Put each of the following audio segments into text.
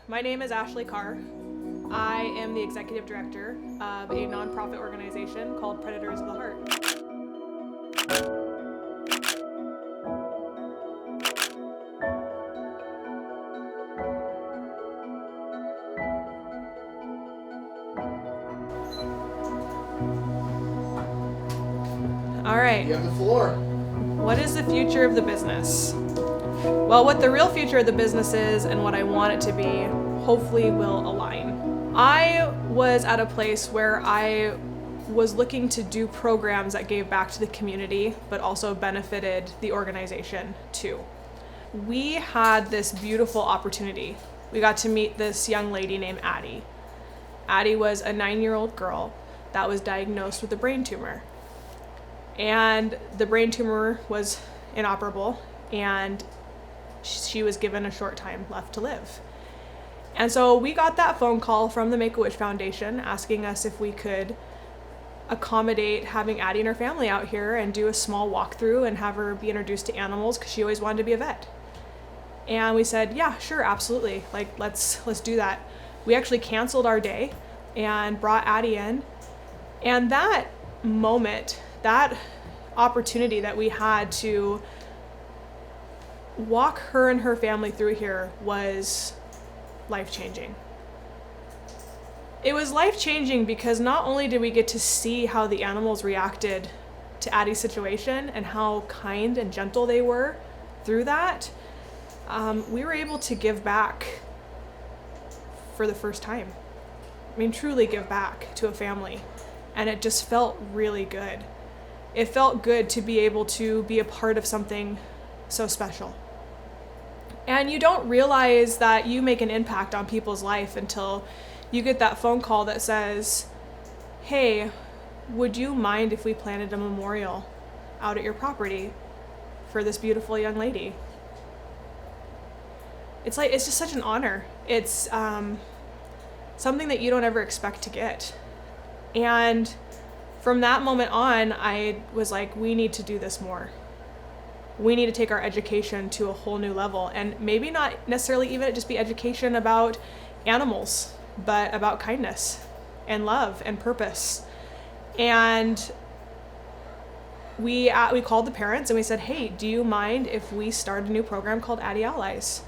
My name is Ashley Carr. I am the executive director of a nonprofit organization called Predators of the Heart. All right. You have the floor. What is the future of the business? Well, what the real future of the business is and what I want it to be, hopefully will align. I was at a place where I was looking to do programs that gave back to the community, but also benefited the organization too. We had this beautiful opportunity. We got to meet this young lady named Addie. Addie was a 9-year-old girl that was diagnosed with a brain tumor. And the brain tumor was inoperable, and she was given a short time left to live. And so we got that phone call from the Make-A-Wish Foundation asking us if we could accommodate having Addie and her family out here and do a small walkthrough and have her be introduced to animals, because she always wanted to be a vet. And we said, yeah, sure, absolutely. Like, let's do that. We actually canceled our day and brought Addie in. And that moment, that opportunity that we had to walk her and her family through here was life-changing. It was life-changing because not only did we get to see how the animals reacted to Addie's situation and how kind and gentle they were through that, we were able to give back for the first time. I mean, truly give back to a family. And it just felt really good. It felt good to be able to be a part of something so special. And you don't realize that you make an impact on people's life until you get that phone call that says, hey, would you mind if we planted a memorial out at your property for this beautiful young lady? It's just such an honor. It's something that you don't ever expect to get. And from that moment on, I was like, we need to do this more. We need to take our education to a whole new level, and maybe not necessarily even just be education about animals, but about kindness and love and purpose. And we called the parents and we said, hey, do you mind if we start a new program called Addie Allies?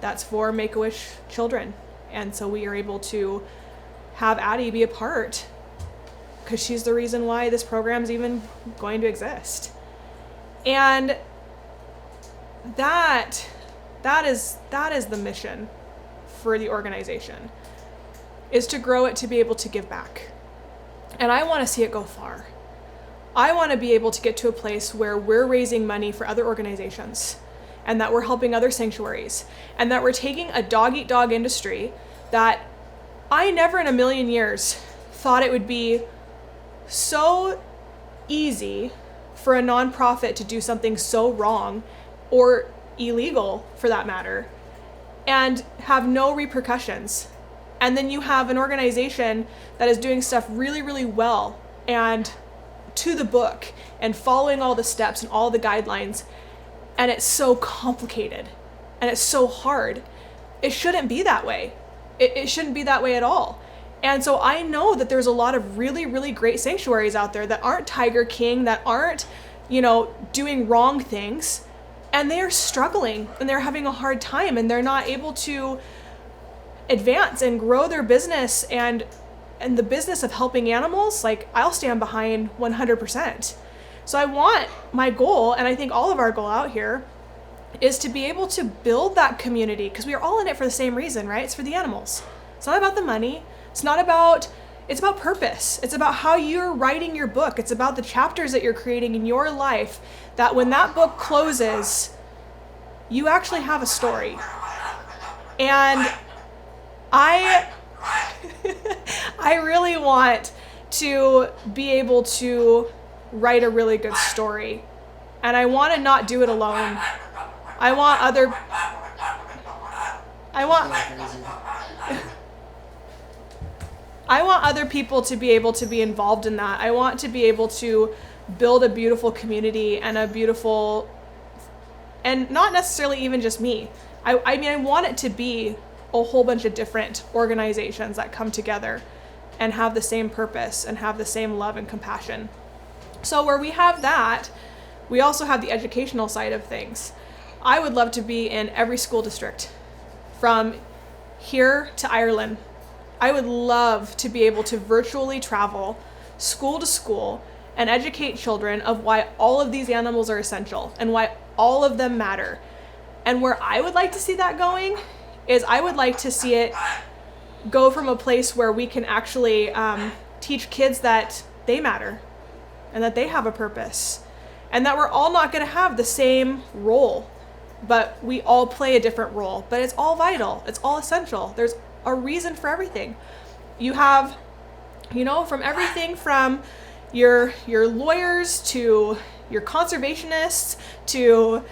That's for Make-A-Wish children. And so we are able to have Addie be a part, because she's the reason why this program's even going to exist. And that is the mission for the organization, is to grow it to be able to give back. And I want to see it go far. I want to be able to get to a place where we're raising money for other organizations, and that we're helping other sanctuaries, and that we're taking a dog-eat-dog industry that I never in a million years thought it would be so easy for a nonprofit to do something so wrong or illegal for that matter and have no repercussions. And then you have an organization that is doing stuff really, really well and to the book and following all the steps and all the guidelines, and it's so complicated and it's so hard. It shouldn't be that way. It shouldn't be that way at all. And so I know that there's a lot of really, really great sanctuaries out there that aren't Tiger King, that aren't, doing wrong things, and they are struggling and they're having a hard time and they're not able to advance and grow their business and the business of helping animals. Like, I'll stand behind 100%. So I want my goal, and I think all of our goal out here, is to be able to build that community, because we are all in it for the same reason, right? It's for the animals. It's not about the money. It's about purpose. It's about how you're writing your book. It's about the chapters that you're creating in your life, that when that book closes, you actually have a story. And I really want to be able to write a really good story. And I want to not do it alone. I want other people to be able to be involved in that. I want to be able to build a beautiful community and and not necessarily even just me. I want it to be a whole bunch of different organizations that come together and have the same purpose and have the same love and compassion. So where we have that, we also have the educational side of things. I would love to be in every school district from here to Ireland. I would love to be able to virtually travel school to school and educate children of why all of these animals are essential and why all of them matter. And where I would like to see that going is I would like to see it go from a place where we can actually teach kids that they matter and that they have a purpose and that we're all not going to have the same role, but we all play a different role, but it's all vital. It's all essential. There's a reason for everything. You have, from everything from your lawyers to your conservationists to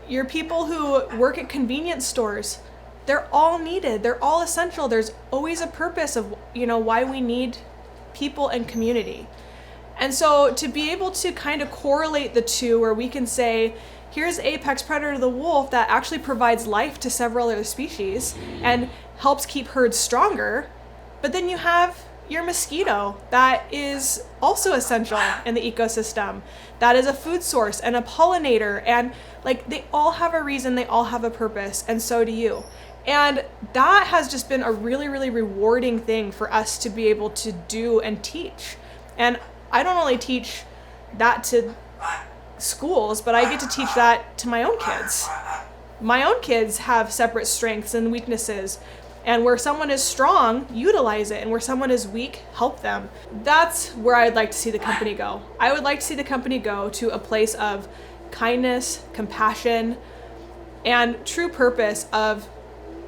your people who work at convenience stores. They're all needed. They're all essential. There's always a purpose of, why we need people and community. And so to be able to kind of correlate the two where we can say, here's apex predator the wolf that actually provides life to several other species and helps keep herds stronger. But then you have your mosquito that is also essential in the ecosystem. That is a food source and a pollinator. And they all have a reason, they all have a purpose, and so do you. And that has just been a really, really rewarding thing for us to be able to do and teach. And I don't only teach that to schools, but I get to teach that to my own kids. My own kids have separate strengths and weaknesses. And where someone is strong, utilize it. And where someone is weak, help them. That's where I'd like to see the company go. I would like to see the company go to a place of kindness, compassion, and true purpose of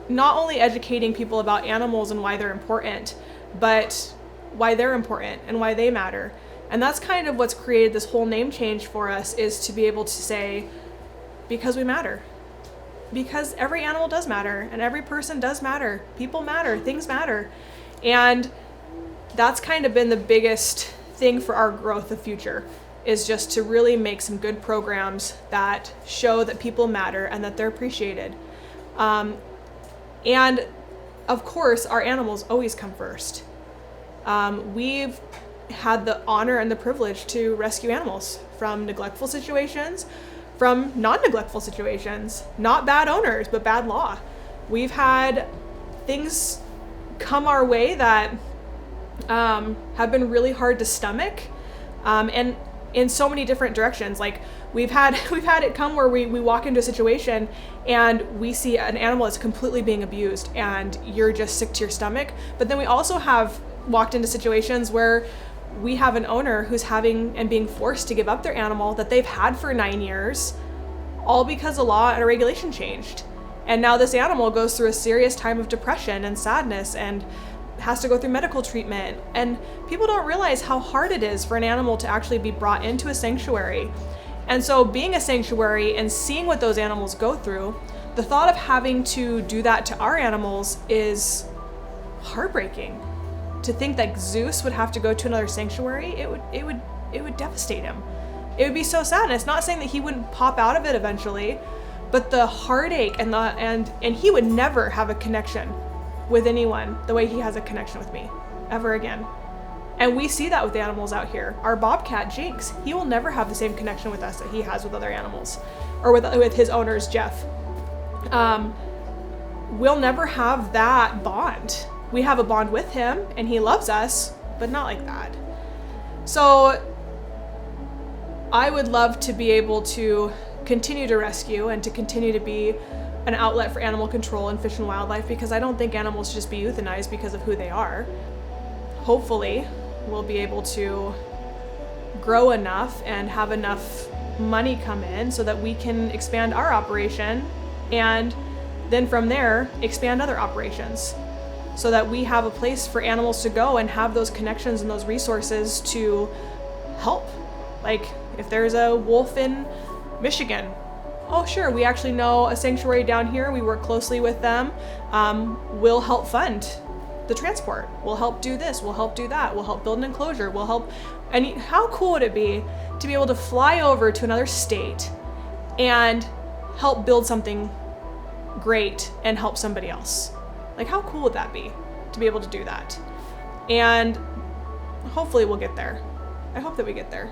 not only educating people about animals and why they're important, but why they're important and why they matter. And that's kind of what's created this whole name change for us, is to be able to say, because we matter. Because every animal does matter and every person does matter. People matter, things matter. And that's kind of been the biggest thing for our growth of future, is just to really make some good programs that show that people matter and that they're appreciated. And of course, our animals always come first. We've had the honor and the privilege to rescue animals from neglectful situations, from non-neglectful situations, not bad owners, but bad law. We've had things come our way that have been really hard to stomach, and in so many different directions. We've had it come where we walk into a situation and we see an animal that's completely being abused and you're just sick to your stomach. But then we also have walked into situations where we have an owner who's having and being forced to give up their animal that they've had for 9 years, all because a law and a regulation changed. And now this animal goes through a serious time of depression and sadness and has to go through medical treatment. And people don't realize how hard it is for an animal to actually be brought into a sanctuary. And so being a sanctuary and seeing what those animals go through, the thought of having to do that to our animals is heartbreaking. To think that Zeus would have to go to another sanctuary, it would devastate him. It would be so sad. And it's not saying that he wouldn't pop out of it eventually, but the heartache and he would never have a connection with anyone the way he has a connection with me ever again. And we see that with the animals out here. Our bobcat, Jinx, he will never have the same connection with us that he has with other animals, or with his owners, Jeff. We'll never have that bond. We have a bond with him and he loves us, but not like that. So I would love to be able to continue to rescue and to continue to be an outlet for animal control and fish and wildlife, because I don't think animals should just be euthanized because of who they are. Hopefully we'll be able to grow enough and have enough money come in so that we can expand our operation, and then from there expand other operations, so that we have a place for animals to go and have those connections and those resources to help. Like if there's a wolf in Michigan, oh sure, we actually know a sanctuary down here, we work closely with them, we'll help fund the transport, we'll help do this, we'll help do that, we'll help build an enclosure, we'll help. And how cool would it be to be able to fly over to another state and help build something great and help somebody else? Like, how cool would that be to be able to do that? And hopefully we'll get there. I hope that we get there.